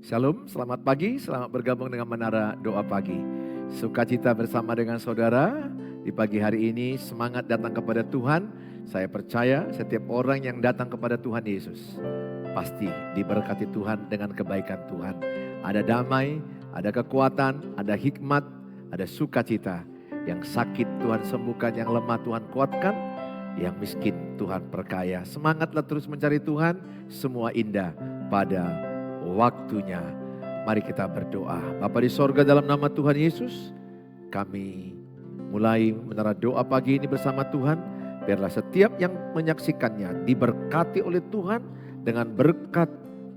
Shalom, selamat pagi, selamat bergabung dengan Menara Doa Pagi. Sukacita bersama dengan saudara di pagi hari ini, semangat datang kepada Tuhan. Saya percaya setiap orang yang datang kepada Tuhan Yesus pasti diberkati Tuhan dengan kebaikan Tuhan. Ada damai, ada kekuatan, ada hikmat, ada sukacita. Yang sakit Tuhan sembuhkan, yang lemah Tuhan kuatkan, yang miskin Tuhan perkaya. Semangatlah terus mencari Tuhan, semua indah pada waktunya. Mari kita berdoa. Bapa di sorga, dalam nama Tuhan Yesus, kami mulai Menara Doa pagi ini bersama Tuhan. Biarlah setiap yang menyaksikannya diberkati oleh Tuhan dengan berkat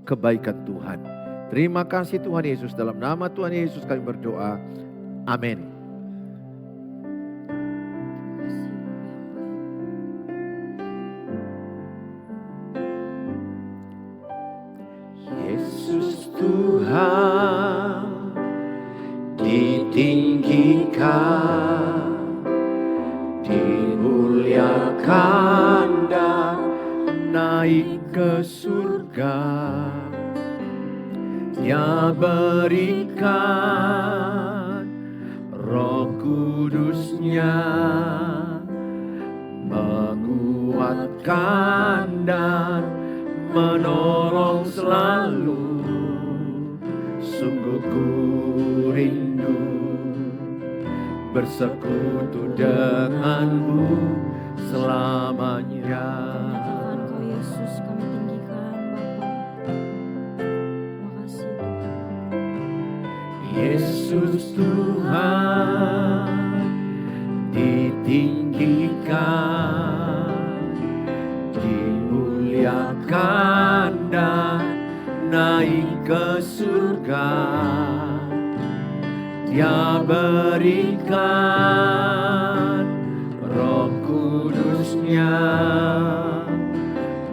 kebaikan Tuhan. Terima kasih Tuhan Yesus, dalam nama Tuhan Yesus kami berdoa. Amin. Tuhan ditinggikan, dimuliakan dan naik ke surga. Dia berikan Roh Kudus-Nya, menguatkan dan menolong selalu. Sungguh ku rindu bersekutu denganmu selamanya. Tuhan Kau Yesus, kami tinggikan Bapa. Terima kasih Tuhan. Yesus Tuhan ditinggikan, dimuliakan dan naik ke surga. Dia berikan Roh Kudus-Nya,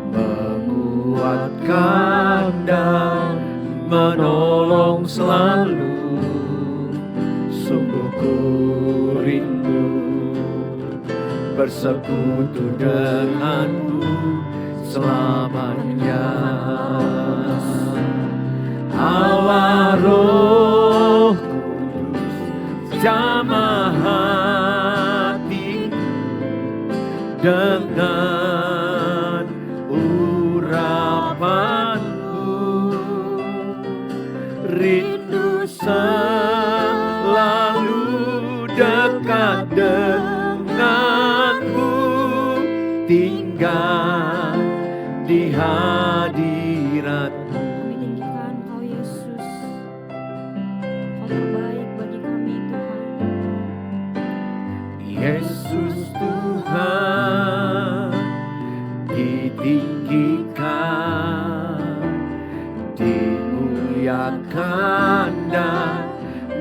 menguatkan dan menolong selalu. Sungguh ku rindu bersekutu denganmu selamanya. Allah Roh Kudus jamah hatiku dengan urapanmu. Rindu selalu dekat denganmu, tinggal di hadiratmu. Yesus Tuhan ditinggikan, dimuliakan dan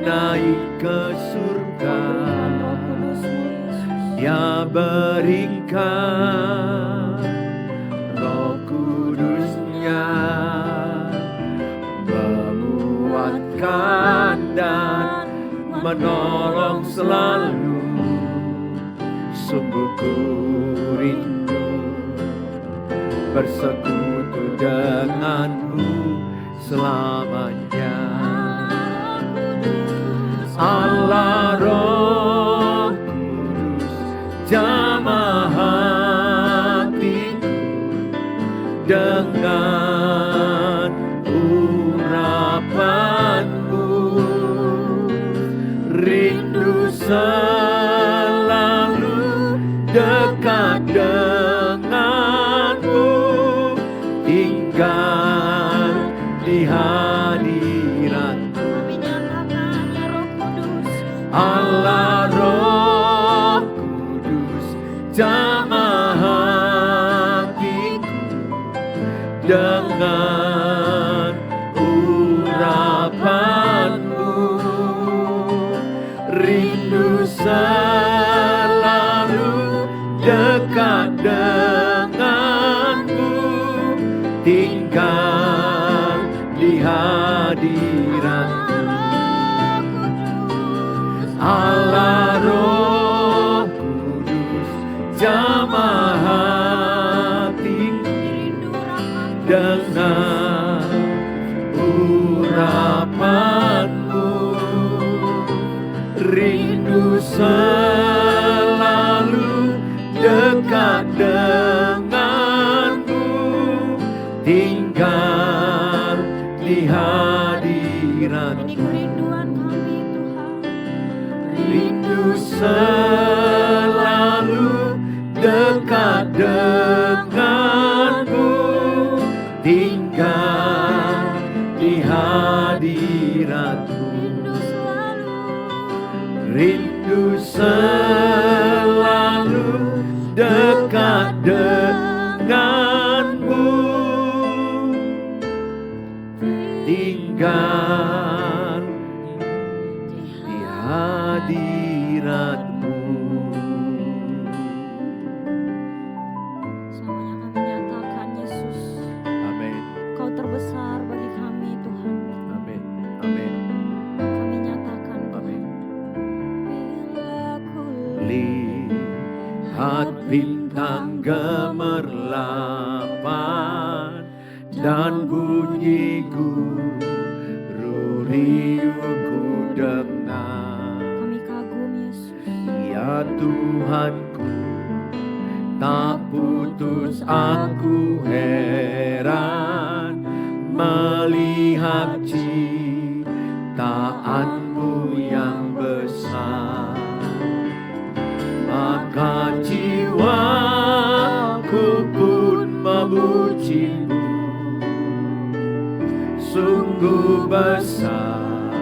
naik ke surga. Dia berikan Roh Kudus-Nya, menguatkan dan menolong selalu. Sungguh ku rindu bersekutu denganmu selamanya. Allah Roh Kudus jamah hatiku dengan urapanmu. Rindu dekat denganmu, tinggal di hadiratmu. Kami nyatakan ya Roh Kudus, Allah Roh Kudus jamah hatiku dengan urapanmu. Rindu dekat denganmu, tinggal di hadiratmu. Allah Roh Kudus jamah hatiku dengan urapanmu. tinggal di hadirat. Ini kerinduan kami Tuhan. Rindu selalu dekat denganmu, tinggal di hadiratmu. Rindu selalu dekat denganmu, tinggal di hadiratmu. Semuanya kami nyatakan Yesus, Amin, Kau terbesar bagi kami Tuhan. amin, amin. Kami nyatakan Amin. bila ku Lihat bintang gemerlapan dan bunyi guru riuhku dengar. kami kagum Yesus. Ya Tuhanku, tak putus aku heran melihat ciptaanmu yang besar. Maka jiwaku pun memujimu, sungguh besar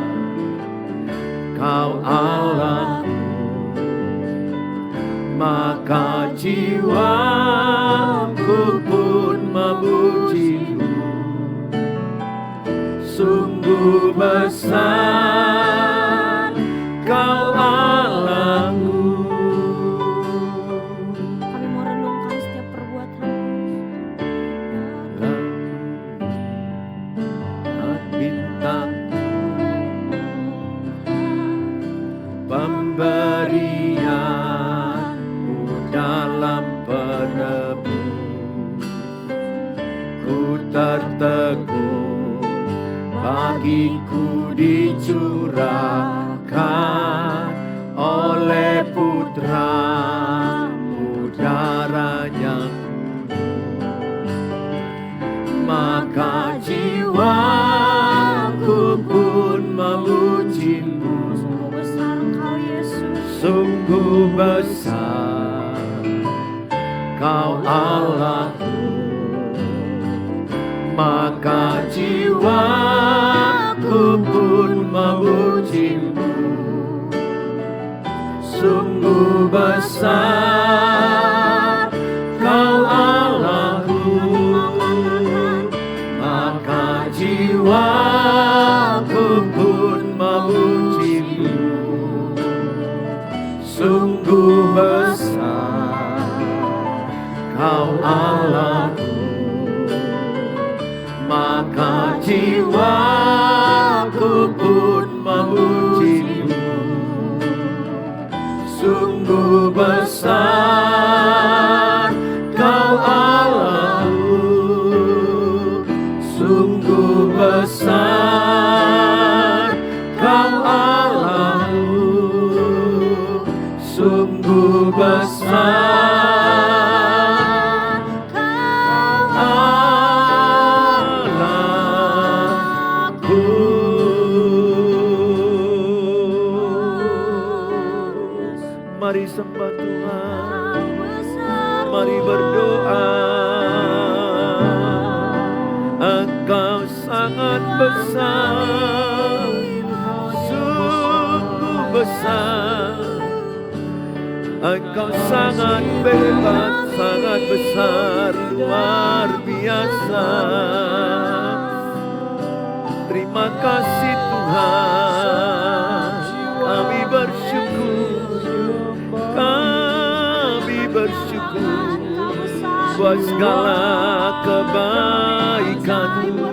Kau Allahku. Maka jiwaku pun memujimu, sungguh besar Kau Allahku. Kami mau renungkan setiap perbuatan. Bintang pemberianmu dalam penebus, ku tertegun, bagiku dicurahkan oleh putramu darahnya. Maka jiwaku pun memujimu, Sungguh besar Engkau Yesus. sungguh besar Kau Allahku. Maka jiwaku pun memujimu, sungguh besar Kau Allahku. Maka jiwaku pun memujimu, sungguh besar Kau Allahku. Maka jiwaku pun memujimu, sungguh besar Kau Allahku. Sungguh besar Kau Allahku, sungguh besar Kau Allahku. Mari sembah Tuhan, mari berdoa. Engkau sangat besar, sungguh besar. Engkau sangat hebat, sangat besar, luar biasa. Terima kasih Tuhan, kami bersyukur, kami bersyukur buat segala kebaikan-Mu.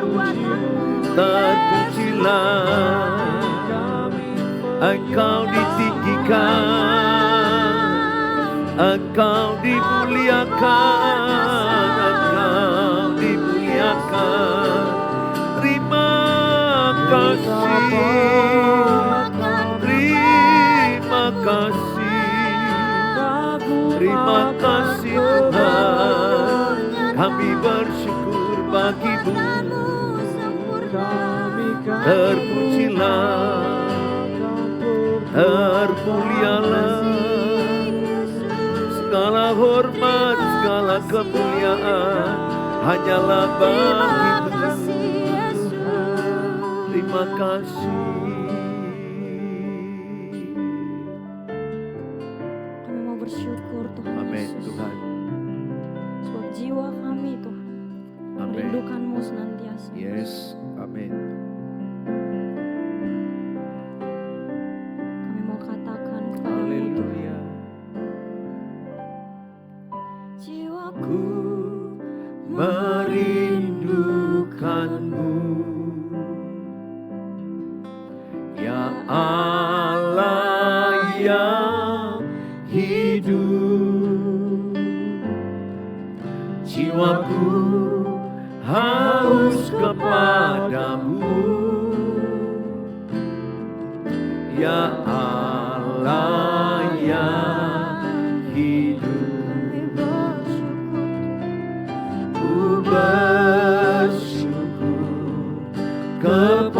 Terpujilah Engkau ditinggikan, Engkau dimuliakan, Engkau dimuliakan. Terima kasih, terima kasih, terima kasih Tuhan. Kami bersyukur bagi-Mu. terpujilah, termulialah. Segala hormat, segala kemuliaan hanyalah bagi Tuhan. Terima kasih. Kami mau bersyukur Tuhan Amin Yesus. Tuhan. Sebab jiwa kami Tuhan Amin. merindukan-Mu senantiasa. Yes, amin. Kami mau katakan kepadamu Tuhan. Haleluya. Jiwaku Merindukanmu, ya Allah yang hidup. Jiwaku haus kepadamu, ya Allah yang hidup. Bersyukur kepadamu,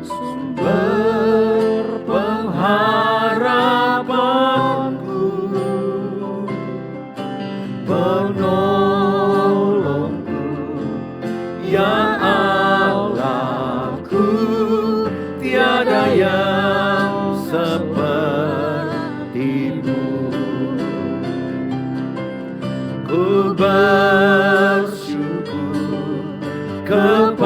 sumber pengharapanku, penolongku, ya Allahku, tiada yang sepertimu. Ku bersyukur kepadamu,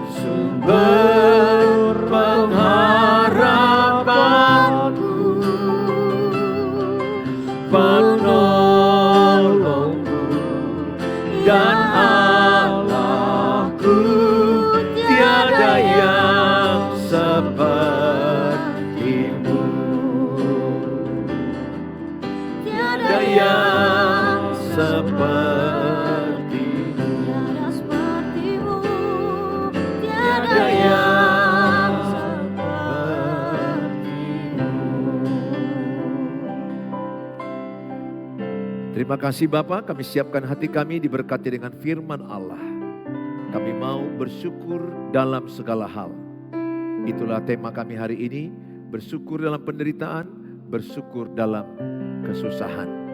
sumber pengharapanku, penolongku, dan Allahku, tiada yang sepertimu. Tiada yang sepertimu, tiada yang sepertimu. Terima kasih Bapa, kami siapkan hati kami diberkati dengan firman Allah. Kami mau bersyukur dalam segala hal. Itulah tema kami hari ini, bersyukur dalam penderitaan, bersyukur dalam kesusahan.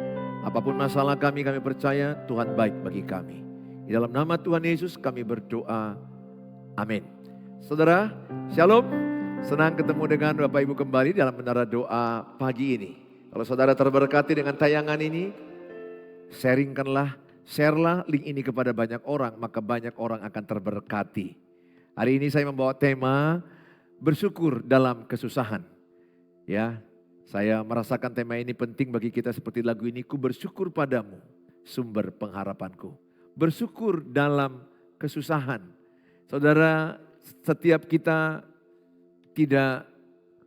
Apapun masalah kami percaya Tuhan baik bagi kami. Di dalam nama Tuhan Yesus kami berdoa. Amin. Saudara, shalom. Senang ketemu dengan Bapak Ibu kembali dalam menara doa pagi ini. Kalau saudara terberkati dengan tayangan ini, sharingkanlah, sharelah link ini kepada banyak orang, maka banyak orang akan terberkati. Hari ini saya membawa tema bersyukur dalam kesusahan. Ya, saya merasakan tema ini penting bagi kita seperti lagu ini. Ku bersyukur padamu, sumber pengharapanku. Bersyukur dalam kesusahan. Saudara, setiap kita tidak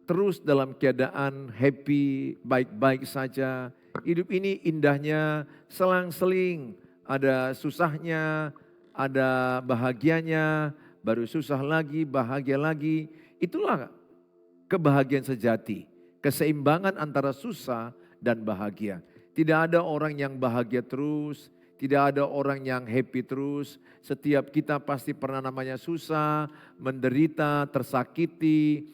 terus dalam keadaan happy, baik-baik saja. Hidup ini indahnya selang-seling. Ada susahnya, ada bahagianya, baru susah lagi, bahagia lagi. Itulah kebahagiaan sejati. Keseimbangan antara susah dan bahagia. Tidak ada orang yang bahagia terus, tidak ada orang yang happy terus. Setiap kita pasti pernah namanya susah, menderita, tersakiti,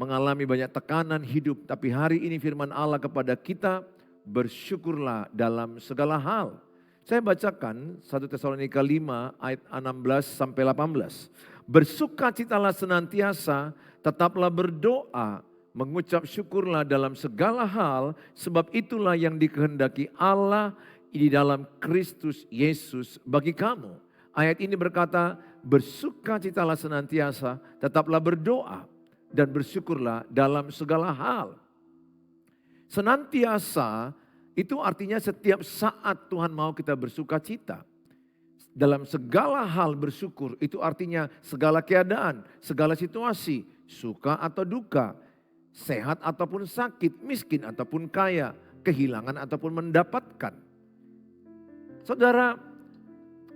mengalami banyak tekanan hidup. Tapi hari ini firman Allah kepada kita, bersyukurlah dalam segala hal. Saya bacakan 1 Tesalonika 5 ayat 16 sampai 18. Bersukacitalah senantiasa, tetaplah berdoa, mengucap syukurlah dalam segala hal, sebab itulah yang dikehendaki Allah di dalam Kristus Yesus bagi kamu. Ayat ini berkata, bersukacitalah senantiasa, tetaplah berdoa, dan bersyukurlah dalam segala hal. Senantiasa itu artinya setiap saat Tuhan mau kita bersukacita. Dalam segala hal bersyukur itu artinya segala keadaan, segala situasi, suka atau duka, sehat ataupun sakit, miskin ataupun kaya, kehilangan ataupun mendapatkan. Saudara,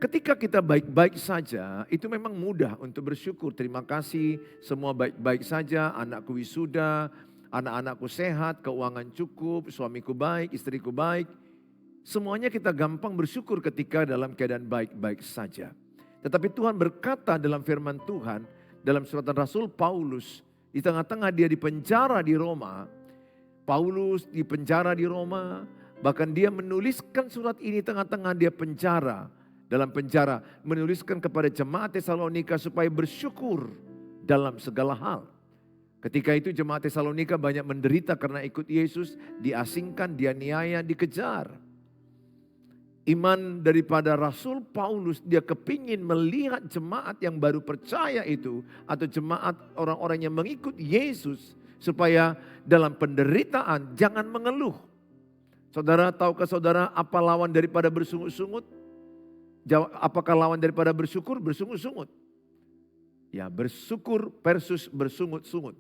ketika kita baik-baik saja, itu memang mudah untuk bersyukur. Terima kasih, semua baik-baik saja, anakku wisuda, anak-anakku sehat, keuangan cukup, suamiku baik, istriku baik. Semuanya kita gampang bersyukur ketika dalam keadaan baik-baik saja. Tetapi Tuhan berkata dalam firman Tuhan, dalam suratan Rasul Paulus, di tengah-tengah dia dipenjara di Roma, Paulus dipenjara di Roma, bahkan dia menuliskan surat ini tengah-tengah dia penjara. Dalam penjara menuliskan kepada jemaat Tesalonika supaya bersyukur dalam segala hal. Ketika itu jemaat Tesalonika banyak menderita karena ikut Yesus, diasingkan, dianiaya, dikejar. Iman daripada Rasul Paulus, dia kepingin melihat jemaat yang baru percaya itu, atau jemaat orang-orang yang mengikut Yesus, supaya dalam penderitaan jangan mengeluh. Saudara, tahukah saudara apa lawan daripada bersungut-sungut? Apakah lawan daripada bersyukur? Bersungut-sungut. Ya, bersyukur versus bersungut-sungut.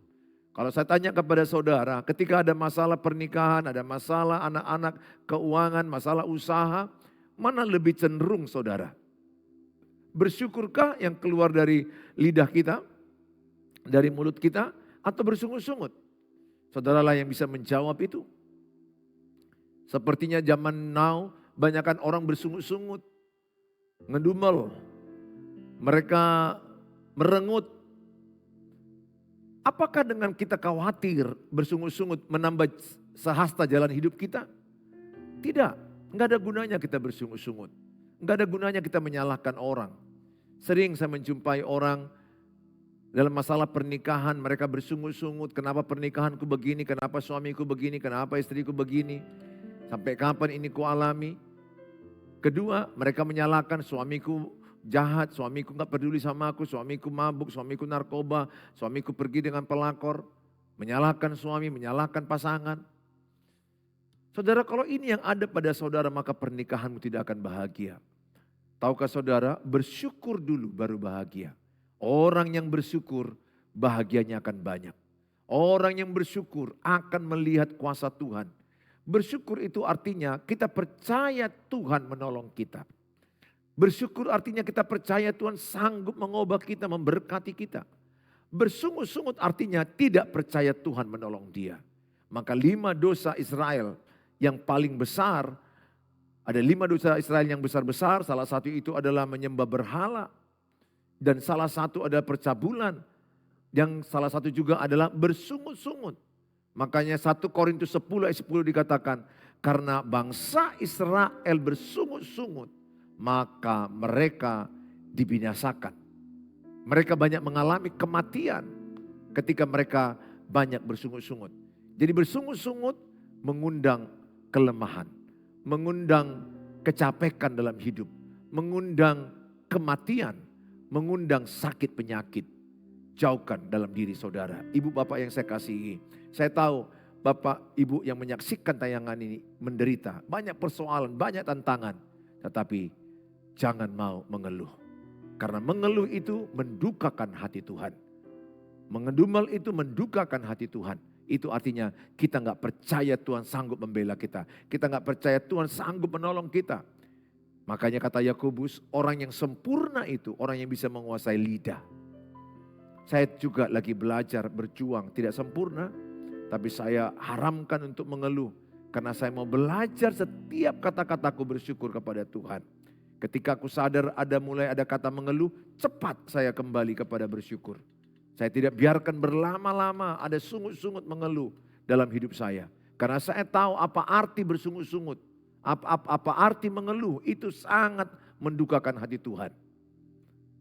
Kalau saya tanya kepada saudara, ketika ada masalah pernikahan, ada masalah anak-anak, keuangan, masalah usaha, mana lebih cenderung saudara? Bersyukurkah yang keluar dari lidah kita, dari mulut kita, atau bersungut-sungut? Saudaralah yang bisa menjawab itu. Sepertinya zaman now, banyakkan orang bersungut-sungut, ngedumel, mereka merengut. Apakah dengan kita khawatir bersungut-sungut menambah sehasta jalan hidup kita? Tidak, enggak ada gunanya kita bersungut-sungut. Enggak ada gunanya kita menyalahkan orang. Sering saya menjumpai orang dalam masalah pernikahan, mereka bersungut-sungut, kenapa pernikahanku begini, kenapa suamiku begini, kenapa istriku begini, sampai kapan ini ku alami. Kedua, mereka menyalahkan suamiku jahat, suamiku gak peduli sama aku, suamiku mabuk, suamiku narkoba, suamiku pergi dengan pelakor. Menyalahkan suami, menyalahkan pasangan. Saudara, kalau ini yang ada pada saudara, maka pernikahanmu tidak akan bahagia. Tahukah saudara, bersyukur dulu baru bahagia. Orang yang bersyukur bahagianya akan banyak. Orang yang bersyukur akan melihat kuasa Tuhan. Bersyukur itu artinya kita percaya Tuhan menolong kita. Bersyukur artinya kita percaya Tuhan sanggup mengubah kita, memberkati kita. Bersungut-sungut artinya tidak percaya Tuhan menolong dia. Maka 5 dosa Israel yang paling besar, ada 5 dosa Israel yang besar-besar, salah satu itu adalah menyembah berhala. Dan salah satu adalah percabulan. Yang salah satu juga adalah bersungut-sungut. Makanya 1 Korintus 10 ayat 10 dikatakan, karena bangsa Israel bersungut-sungut, maka mereka dibinasakan. Mereka banyak mengalami kematian ketika mereka banyak bersungut-sungut. Jadi bersungut-sungut mengundang kelemahan, mengundang kecapekan dalam hidup, mengundang kematian, mengundang sakit penyakit. Jauhkan dalam diri saudara. Ibu bapak yang saya kasihi, saya tahu bapak ibu yang menyaksikan tayangan ini menderita. Banyak persoalan, banyak tantangan. Tetapi jangan mau mengeluh. Karena mengeluh itu mendukakan hati Tuhan. Mengedumel itu mendukakan hati Tuhan. Itu artinya kita gak percaya Tuhan sanggup membela kita. Kita gak percaya Tuhan sanggup menolong kita. Makanya kata Yakobus, orang yang sempurna itu orang yang bisa menguasai lidah. Saya juga lagi belajar berjuang, tidak sempurna. Tapi saya haramkan untuk mengeluh. Karena saya mau belajar setiap kata-kataku bersyukur kepada Tuhan. Ketika aku sadar mulai ada kata mengeluh, cepat saya kembali kepada bersyukur. Saya tidak biarkan berlama-lama ada sungut-sungut mengeluh dalam hidup saya. Karena saya tahu apa arti bersungut-sungut. Apa arti mengeluh, itu sangat mendukakan hati Tuhan.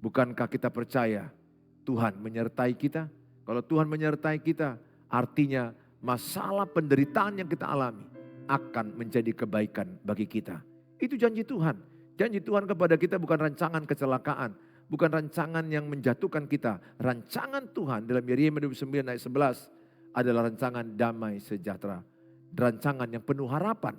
Bukankah kita percaya Tuhan menyertai kita? Kalau Tuhan menyertai kita, artinya masalah penderitaan yang kita alami akan menjadi kebaikan bagi kita. Itu janji Tuhan. Janji Tuhan kepada kita bukan rancangan kecelakaan, bukan rancangan yang menjatuhkan kita. Rancangan Tuhan dalam Yeremia 29 ayat 11 adalah rancangan damai sejahtera. Rancangan yang penuh harapan.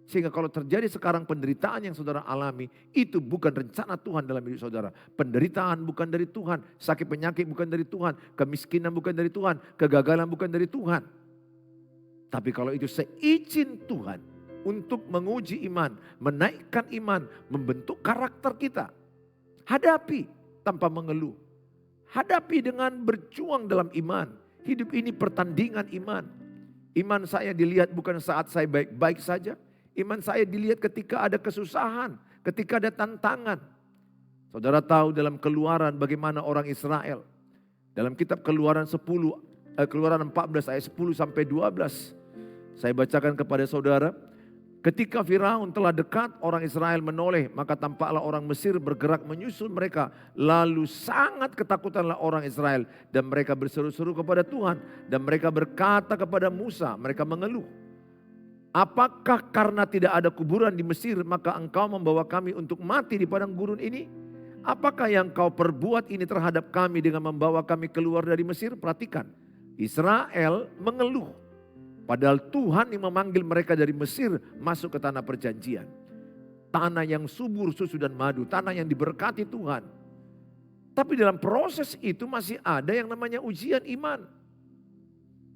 Sehingga kalau terjadi sekarang penderitaan yang saudara alami, itu bukan rencana Tuhan dalam hidup saudara. Penderitaan bukan dari Tuhan, sakit penyakit bukan dari Tuhan, kemiskinan bukan dari Tuhan, kegagalan bukan dari Tuhan. Tapi kalau itu seizin Tuhan untuk menguji iman, menaikkan iman, membentuk karakter kita. Hadapi tanpa mengeluh. Hadapi dengan berjuang dalam iman. Hidup ini pertandingan iman. Iman saya dilihat bukan saat saya baik-baik saja. Iman saya dilihat ketika ada kesusahan, ketika ada tantangan. Saudara tahu dalam Keluaran bagaimana orang Israel. Dalam kitab Keluaran 14 ayat 10 sampai 12. Saya bacakan kepada saudara. Ketika Firaun telah dekat, orang Israel menoleh, maka tampaklah orang Mesir bergerak menyusul mereka. Lalu sangat ketakutanlah orang Israel dan mereka berseru-seru kepada Tuhan. Dan mereka berkata kepada Musa, mereka mengeluh. Apakah karena tidak ada kuburan di Mesir, maka engkau membawa kami untuk mati di padang gurun ini? Apakah yang kau perbuat ini terhadap kami dengan membawa kami keluar dari Mesir? Perhatikan, Israel mengeluh. Padahal Tuhan yang memanggil mereka dari Mesir masuk ke tanah perjanjian. Tanah yang subur susu dan madu, tanah yang diberkati Tuhan. Tapi dalam proses itu masih ada yang namanya ujian iman.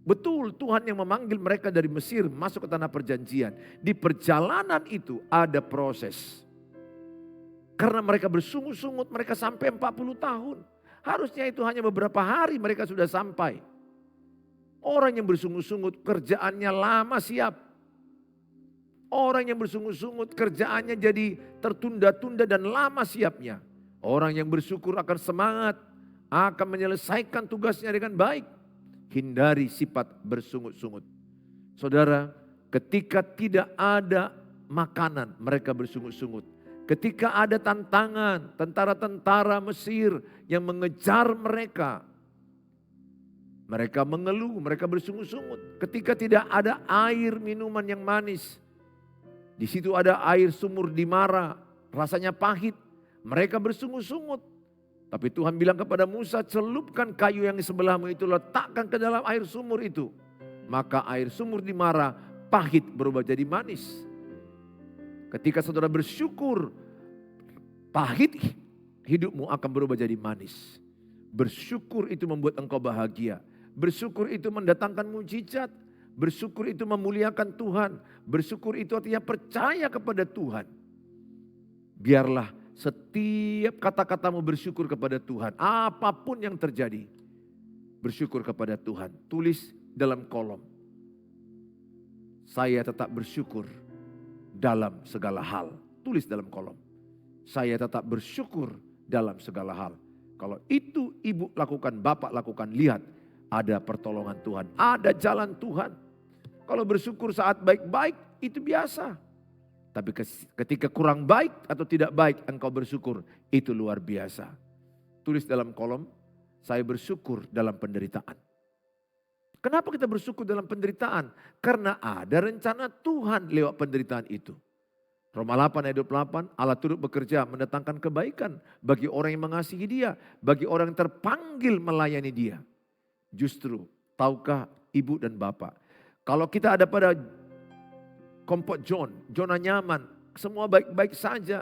Betul, Tuhan yang memanggil mereka dari Mesir masuk ke tanah perjanjian. Di perjalanan itu ada proses. Karena mereka bersungut-sungut, mereka sampai 40 tahun. Harusnya itu hanya beberapa hari mereka sudah sampai. Orang yang bersungut-sungut kerjaannya lama siap. Orang yang bersungut-sungut kerjaannya jadi tertunda-tunda dan lama siapnya. Orang yang bersyukur akan semangat, akan menyelesaikan tugasnya dengan baik. Hindari sifat bersungut-sungut. Saudara, ketika tidak ada makanan, mereka bersungut-sungut. Ketika ada tantangan, tentara-tentara Mesir yang mengejar mereka, mereka mengeluh, mereka bersungut-sungut. Ketika tidak ada air minuman yang manis, di situ ada air sumur di Mara, rasanya pahit, mereka bersungut-sungut. Tapi Tuhan bilang kepada Musa, celupkan kayu yang di sebelahmu itu, letakkan ke dalam air sumur itu. Maka air sumur di Mara pahit berubah jadi manis. Ketika saudara bersyukur, pahit hidupmu akan berubah jadi manis. Bersyukur itu membuat engkau bahagia. Bersyukur itu mendatangkan mujizat. Bersyukur itu memuliakan Tuhan. Bersyukur itu artinya percaya kepada Tuhan. Biarlah setiap kata-katamu bersyukur kepada Tuhan. Apapun yang terjadi, bersyukur kepada Tuhan. Tulis dalam kolom. Saya tetap bersyukur dalam segala hal. Tulis dalam kolom. Saya tetap bersyukur dalam segala hal. Kalau itu ibu lakukan, bapak lakukan, lihat. Ada pertolongan Tuhan, ada jalan Tuhan. Kalau bersyukur saat baik-baik itu biasa. Tapi ketika kurang baik atau tidak baik engkau bersyukur, itu luar biasa. Tulis dalam kolom, saya bersyukur dalam penderitaan. Kenapa kita bersyukur dalam penderitaan? Karena ada rencana Tuhan lewat penderitaan itu. Roma 8 ayat 28, Allah turut bekerja mendatangkan kebaikan bagi orang yang mengasihi Dia, bagi orang yang terpanggil melayani Dia. Justru, tahukah ibu dan bapak, kalau kita ada pada comfort zone, zona nyaman, semua baik-baik saja,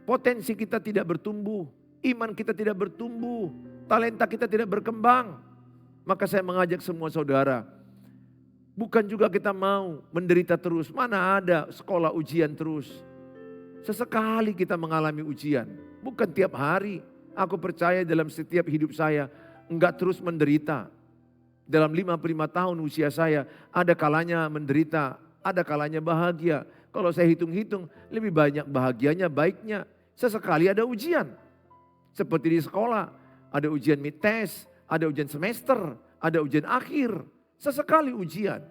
potensi kita tidak bertumbuh, iman kita tidak bertumbuh, talenta kita tidak berkembang. Maka saya mengajak semua saudara, bukan juga kita mau menderita terus, mana ada sekolah ujian terus. Sesekali kita mengalami ujian, bukan tiap hari. Aku percaya dalam setiap hidup saya, enggak terus menderita. Dalam 55 tahun usia saya, ada kalanya menderita, ada kalanya bahagia. Kalau saya hitung-hitung, lebih banyak bahagianya, baiknya. Sesekali ada ujian. Seperti di sekolah, ada ujian mid-test, ada ujian semester, ada ujian akhir. Sesekali ujian.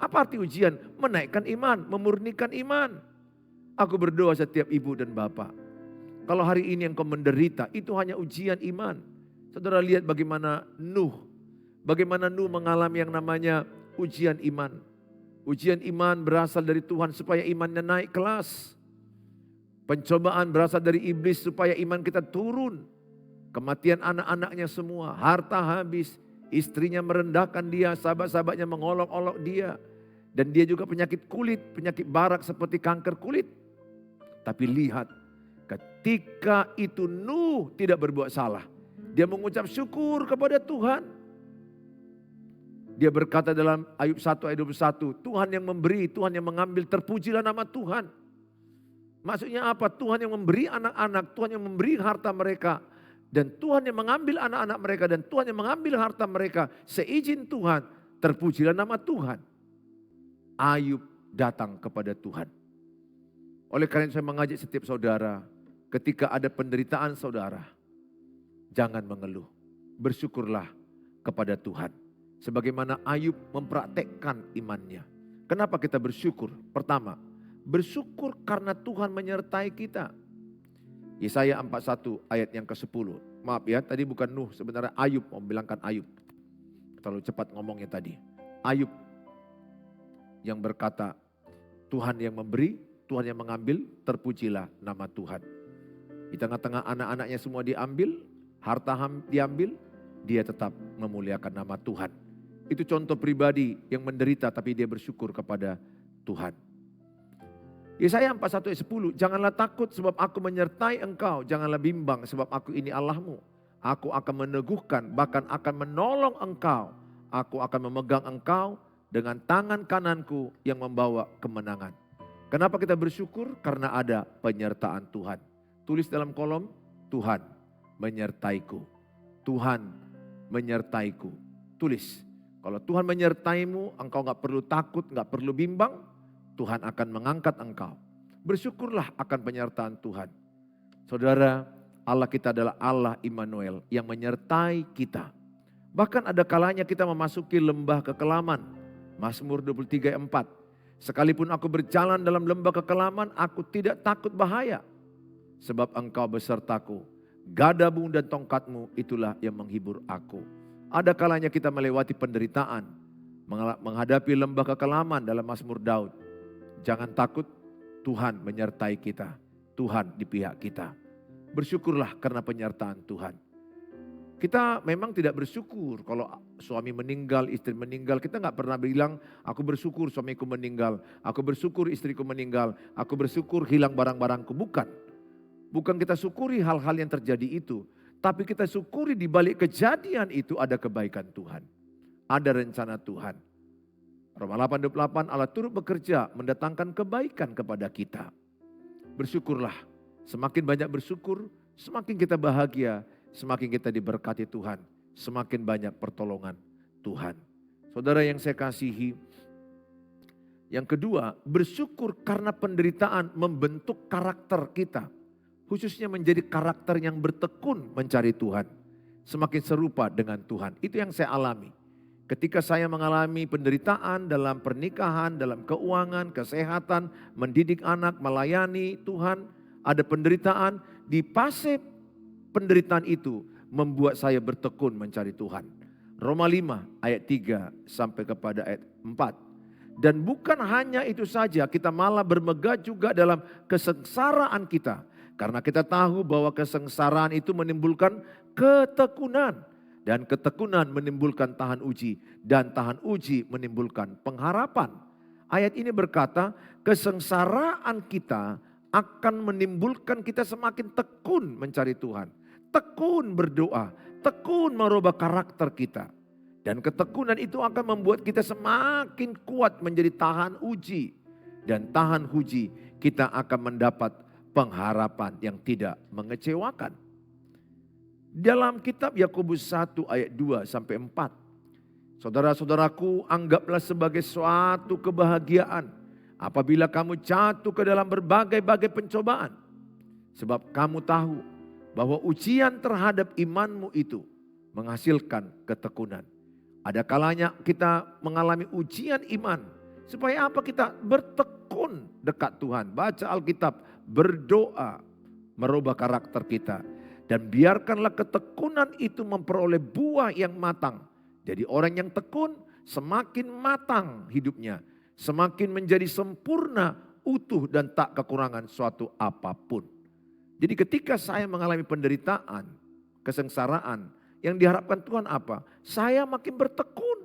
Apa arti ujian? Menaikkan iman, memurnikan iman. Aku berdoa setiap ibu dan bapak. Kalau hari ini engkau menderita, itu hanya ujian iman. Saudara lihat bagaimana Nuh. Bagaimana Nuh mengalami yang namanya ujian iman. Ujian iman berasal dari Tuhan supaya imannya naik kelas. Pencobaan berasal dari iblis supaya iman kita turun. Kematian anak-anaknya semua, harta habis. Istrinya merendahkan dia, sahabat-sahabatnya mengolok-olok dia. Dan dia juga penyakit kulit, penyakit barak seperti kanker kulit. Tapi lihat, ketika itu Nuh tidak berbuat salah. Dia mengucap syukur kepada Tuhan. Dia berkata dalam Ayub 1 ayat 21, Tuhan yang memberi, Tuhan yang mengambil, terpujilah nama Tuhan. Maksudnya apa? Tuhan yang memberi anak-anak, Tuhan yang memberi harta mereka. Dan Tuhan yang mengambil anak-anak mereka dan Tuhan yang mengambil harta mereka. Seizin Tuhan, terpujilah nama Tuhan. Ayub datang kepada Tuhan. Oleh karena itu saya mengajak setiap saudara, ketika ada penderitaan saudara, jangan mengeluh. Bersyukurlah kepada Tuhan. Sebagaimana Ayub mempraktekkan imannya. Kenapa kita bersyukur? Pertama, bersyukur karena Tuhan menyertai kita. Yesaya 41 ayat yang ke-10. Maaf ya, tadi bukan Nuh, sebenarnya Ayub, mau bilangkan Ayub. Terlalu cepat ngomongnya tadi. Ayub yang berkata, Tuhan yang memberi, Tuhan yang mengambil, terpujilah nama Tuhan. Di tengah-tengah anak-anaknya semua diambil, harta diambil, dia tetap memuliakan nama Tuhan. Itu contoh pribadi yang menderita tapi dia bersyukur kepada Tuhan. Yesaya 41 ayat 10, janganlah takut sebab aku menyertai engkau, janganlah bimbang sebab aku ini Allahmu. Aku akan meneguhkan, bahkan akan menolong engkau. Aku akan memegang engkau dengan tangan kananku yang membawa kemenangan. Kenapa kita bersyukur? Karena ada penyertaan Tuhan. Tulis dalam kolom, Tuhan menyertaiku. Tuhan menyertaiku. Tulis, kalau Tuhan menyertaimu, engkau gak perlu takut, gak perlu bimbang. Tuhan akan mengangkat engkau. Bersyukurlah akan penyertaan Tuhan. Saudara, Allah kita adalah Allah Immanuel yang menyertai kita. Bahkan ada kalanya kita memasuki lembah kekelaman. Mazmur 23 ayat 4. Sekalipun aku berjalan dalam lembah kekelaman, aku tidak takut bahaya. Sebab engkau besertaku. Gadamu dan tongkatmu itulah yang menghibur aku. Ada kalanya kita melewati penderitaan. Menghadapi lembah kekelaman dalam Mazmur Daud. Jangan takut, Tuhan menyertai kita. Tuhan di pihak kita. Bersyukurlah karena penyertaan Tuhan. Kita memang tidak bersyukur kalau suami meninggal, istri meninggal. Kita gak pernah bilang, aku bersyukur suamiku meninggal. Aku bersyukur istriku meninggal. Aku bersyukur hilang barang-barangku. Bukan. Bukan kita syukuri hal-hal yang terjadi itu. Tapi kita syukuri di balik kejadian itu ada kebaikan Tuhan. Ada rencana Tuhan. Roma 8:28, Allah turut bekerja mendatangkan kebaikan kepada kita. Bersyukurlah. Semakin banyak bersyukur, semakin kita bahagia. Semakin kita diberkati Tuhan, semakin banyak pertolongan Tuhan. Saudara yang saya kasihi, yang kedua, bersyukur karena penderitaan membentuk karakter kita. Khususnya menjadi karakter yang bertekun mencari Tuhan. Semakin serupa dengan Tuhan. Itu yang saya alami. Ketika saya mengalami penderitaan dalam pernikahan, dalam keuangan, kesehatan, mendidik anak, melayani Tuhan. Ada penderitaan, di fase penderitaan itu membuat saya bertekun mencari Tuhan. Roma 5 ayat 3 sampai kepada ayat 4. Dan bukan hanya itu saja, kita malah bermegah juga dalam kesengsaraan kita. Karena kita tahu bahwa kesengsaraan itu menimbulkan ketekunan. Dan ketekunan menimbulkan tahan uji. Dan tahan uji menimbulkan pengharapan. Ayat ini berkata, kesengsaraan kita akan menimbulkan kita semakin tekun mencari Tuhan. Tekun berdoa, tekun merubah karakter kita. Dan ketekunan itu akan membuat kita semakin kuat menjadi tahan uji. Dan tahan uji kita akan mendapat pengharapan yang tidak mengecewakan. Dalam kitab Yakobus 1 ayat 2 sampai 4. Saudara-saudaraku, anggaplah sebagai suatu kebahagiaan apabila kamu jatuh ke dalam berbagai-bagai pencobaan. Sebab kamu tahu bahwa ujian terhadap imanmu itu menghasilkan ketekunan. Ada kalanya kita mengalami ujian iman. Supaya apa? Kita bertekun dekat Tuhan. Baca Alkitab, berdoa, merubah karakter kita. Dan biarkanlah ketekunan itu memperoleh buah yang matang. Jadi orang yang tekun semakin matang hidupnya. Semakin menjadi sempurna, utuh dan tak kekurangan suatu apapun. Jadi ketika saya mengalami penderitaan, kesengsaraan, yang diharapkan Tuhan apa? Saya makin bertekun.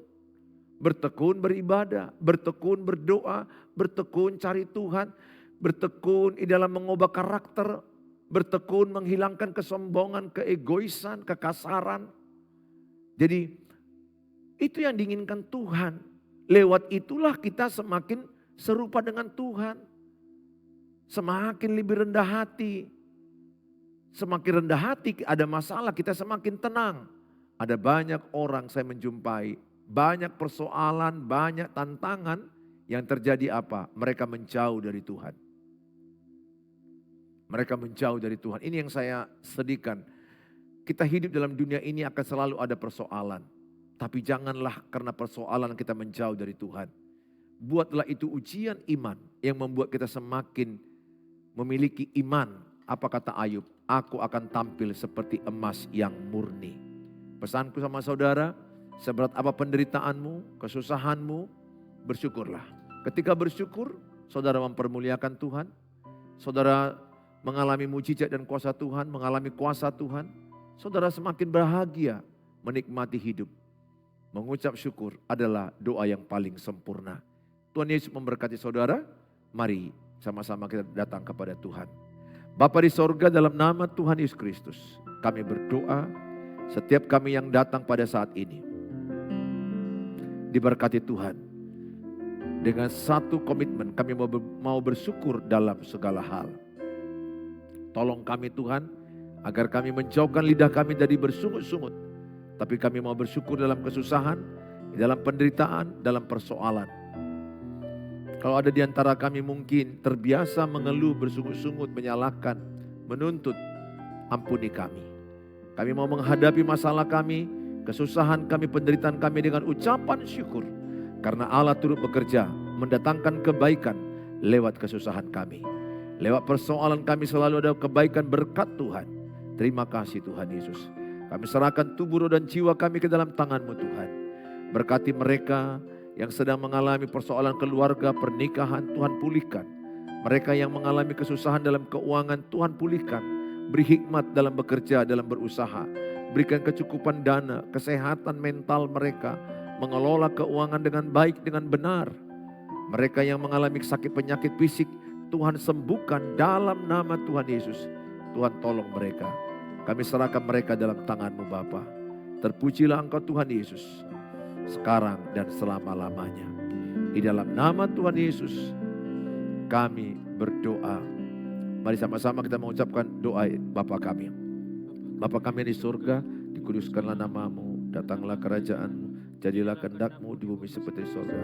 Bertekun beribadah, bertekun berdoa, bertekun cari Tuhan, bertekun di dalam mengubah karakter, bertekun menghilangkan kesombongan, keegoisan, kekasaran. Jadi itu yang diinginkan Tuhan. Lewat itulah kita semakin serupa dengan Tuhan. Semakin lebih rendah hati. Semakin rendah hati ada masalah kita semakin tenang. Ada banyak orang saya menjumpai. Banyak persoalan, banyak tantangan. Yang terjadi apa? Mereka menjauh dari Tuhan. Mereka menjauh dari Tuhan. Ini yang saya sedihkan. Kita hidup dalam dunia ini akan selalu ada persoalan. Tapi janganlah karena persoalan kita menjauh dari Tuhan. Buatlah itu ujian iman yang membuat kita semakin memiliki iman. Apa kata Ayub? Aku akan tampil seperti emas yang murni. Pesanku sama saudara, seberat apa penderitaanmu, kesusahanmu, bersyukurlah. Ketika bersyukur, saudara mempermuliakan Tuhan. Saudara mengalami mujizat dan kuasa Tuhan, mengalami kuasa Tuhan. Saudara semakin bahagia menikmati hidup. Mengucap syukur adalah doa yang paling sempurna. Tuhan Yesus memberkati saudara. Mari sama-sama kita datang kepada Tuhan. Bapa di sorga, dalam nama Tuhan Yesus Kristus, kami berdoa setiap kami yang datang pada saat ini. Diberkati Tuhan. Dengan satu komitmen kami mau bersyukur dalam segala hal. Tolong kami Tuhan, agar kami menjauhkan lidah kami dari bersungut-sungut. Tapi kami mau bersyukur dalam kesusahan, dalam penderitaan, dalam persoalan. Kalau ada di antara kami mungkin terbiasa mengeluh, bersungut-sungut, menyalahkan, menuntut, ampuni kami. Kami mau menghadapi masalah kami, kesusahan kami, penderitaan kami dengan ucapan syukur. Karena Allah turut bekerja, mendatangkan kebaikan lewat kesusahan kami. Lewat persoalan kami selalu ada kebaikan berkat Tuhan. Terima kasih Tuhan Yesus. Kami serahkan tubuh, roh, dan jiwa kami ke dalam tangan-Mu Tuhan. Berkati mereka yang sedang mengalami persoalan keluarga, pernikahan, Tuhan pulihkan. Mereka yang mengalami kesusahan dalam keuangan, Tuhan pulihkan. Beri hikmat dalam bekerja, dalam berusaha. Berikan kecukupan dana, kesehatan mental mereka. Mengelola keuangan dengan baik, dengan benar. Mereka yang mengalami sakit penyakit fisik, Tuhan sembuhkan dalam nama Tuhan Yesus. Tuhan tolong mereka. Kami serahkan mereka dalam tangan-Mu Bapa. Terpujilah Engkau Tuhan Yesus, sekarang dan selama-lamanya. Di dalam nama Tuhan Yesus kami berdoa. Mari sama-sama kita mengucapkan doa Bapa kami. Bapa kami di surga, dikuduskanlah nama-Mu, datanglah kerajaan-Mu, jadilah kehendak-Mu di bumi seperti di surga.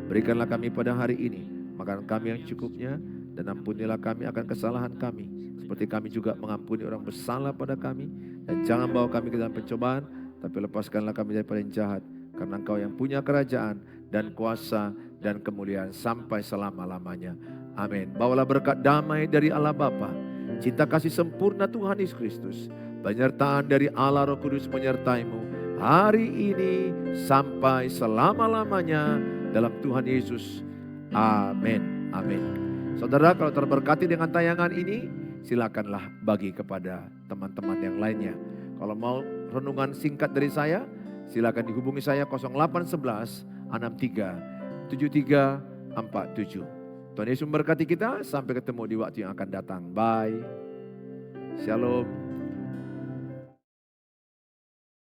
Berikanlah kami pada hari ini makanan kami yang cukupnya, dan ampunilah kami akan kesalahan kami, seperti kami juga mengampuni orang bersalah pada kami. Dan jangan bawa kami ke dalam pencobaan, tapi lepaskanlah kami daripada yang jahat. Karena Engkau yang punya kerajaan dan kuasa dan kemuliaan sampai selama-lamanya. Amin. Bawalah berkat damai dari Allah Bapa, cinta kasih sempurna Tuhan Yesus Kristus, penyertaan dari Allah Roh Kudus menyertai-Mu hari ini sampai selama-lamanya dalam Tuhan Yesus. Amin. Amin. Saudara, kalau terberkati dengan tayangan ini, silakanlah bagi kepada teman-teman yang lainnya. Kalau mau renungan singkat dari saya, silakan dihubungi saya 0811 63 73 47. Tuhan Yesus memberkati kita. Sampai ketemu di waktu yang akan datang. Bye. Shalom.